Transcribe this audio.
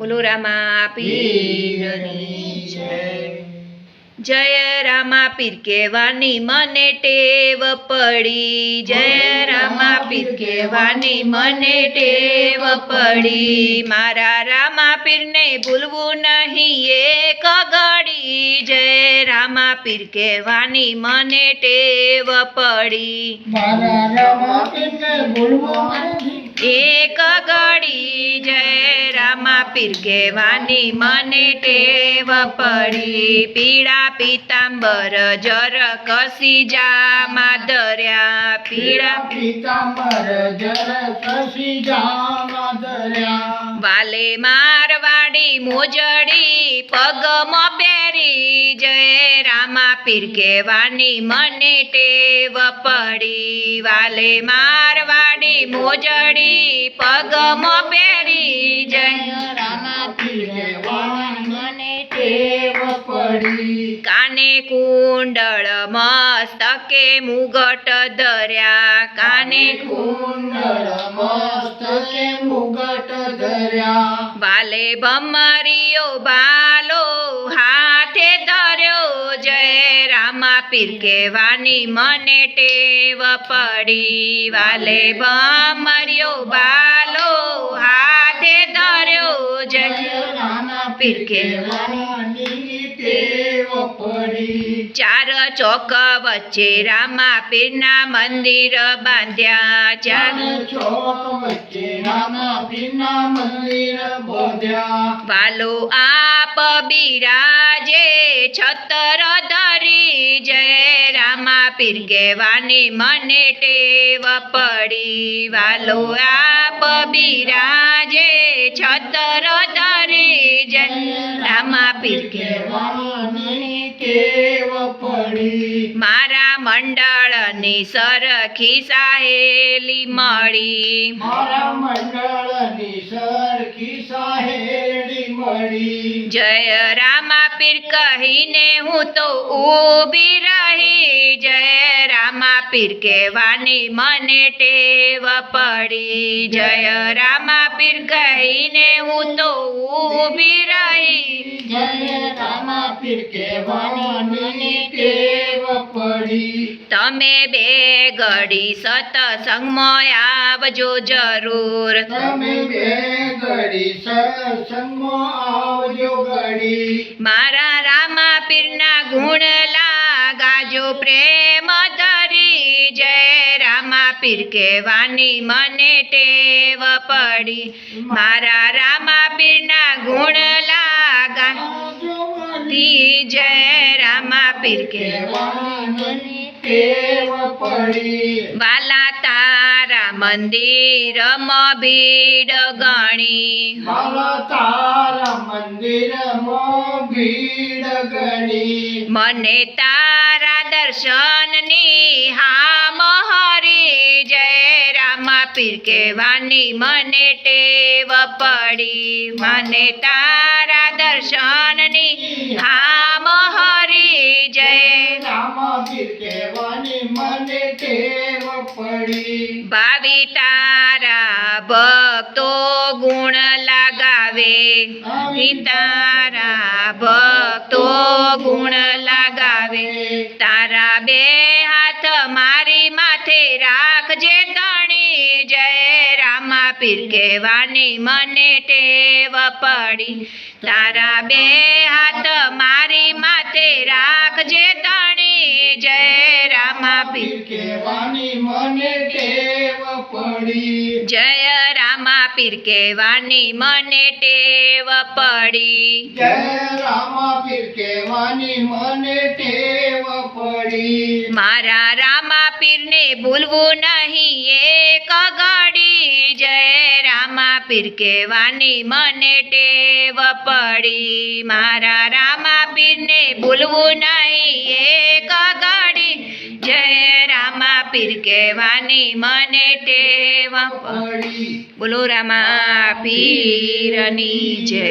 બોલો રામા પીરની જય। જય રામા પીર કહેવાની મને ટેવ પડી, જય રામા પીર કહેવાની મને ટેવ પડી। મારા રામા પીરને ભૂલવું નહીં એક ઘડી, જય રામા પીર કહેવાની મને ટેવ પડી। મારા રામા પીરને ભૂલવું નહીં એક ઘડી, જય રામા પીર કહેવાની મને ટેવ પડી। પીળા પીતાંબર જર કસી જામાં ધર્યા, પીળા પીતાંબર જર કસી જામાં ધર્યા। વાલે મારવાડી મોજડી પગમાં પહેરી, જય રામા પીર કહેવાની મને ટેવ પડી। વાલે મારવાડી મોજડી પગમાં પહેરી, જય રામા પીર કહેવાની મને ટેવ પડી। કાને કુંડળ મસ્તકે મુગટ ધર્યા, કાને કુંડળ મસ્તકે મુગટ ધર્યા। વાલે ભમરીયો બાલો હાથે ધર્યો, જય રામા પીર કહેવાની મને ટેવ પડી। વાલે ભમરીયો બાલો હાથે ધર્યો, જય રામા પીર કહેવાની ટેવ પડી। ચાર ચોક વચ્ચે રામા પીરના મંદિર બાંધ્યા, ચાર ચોક વચ્ચે રામા પીરના મંદિર બાંધ્યા। વાલો આપ બિરાજે છત્ર ધરી, જય રામા પીર કહેવાની મને ટેવ પડી। વાલો આપ બિરાજે છત્ર ધરી, જય રામા પીર કહેવાની ટેવ પડી। મારા મંડળની સરખી સાહેલી મળી, મારા મંડળની સરખી સાહેલી મળી। જય રામા પીર કહીને હું તો ઊભી રહી, જય રામા પીર કહેવાની મને ટેવ પડી। જય રામા પીર કહીને હું તો ઊભી રહી, જય રામા પીર કહેવાની ટેવ પડી। તમે બે ઘડી સત્સંગમાં આવજો જરૂર, તમે બે ઘડી સત્સંગમાં આવજો ઘડી। મારા રામા પીરના ગુણ લાગાજો પ્રેમ ધરી, જય રામા પીર કહેવાની મને ટેવ પડી। મારા રામા પીરના ગુણ લાગા, જય રામા પીર કહેવાની ટેવ પડી। વાલા તારા મંદિરમાં ભીડ ગણી, મારા તારા મંદિરમાં ભીડ ગણી। મને તારા દર્શનની હામ હરી, જય રામા પીર કહેવાની મને ટેવ પડી। મને તારા દર્શનની હામ હરી, જય રામા પીર કહેવાની મને ટેવ પડી। ભાવિ તારા ભક્તો ગુણ લગાવે, તારા ભક્તો ગુણ લગાવે। તારા બે હાથ મારી માથે રાખજે ધણી, જય રામા પીર કહેવાની મને ટેવ પડી। તારા બે હાથ મારી માથે રાખજે ધણી, જય રામા પીર કહેવાની મને ટેવ પડી। જય રામા પીર કહેવાની મને ટેવ પડી। જય રામા પીર કહેવાની મને ટેવ પડી। મારા રામા પીરને ભૂલવું નહીં એક ઘડી, જય રામા પીર કહેવાની મને ટેવ પડી। મારા રામા પીરને ભૂલવું નહીં એક ઘડી, જય રામા પીર કહેવાની મને ટેવ પડી। બોલો રામા પીરની જય।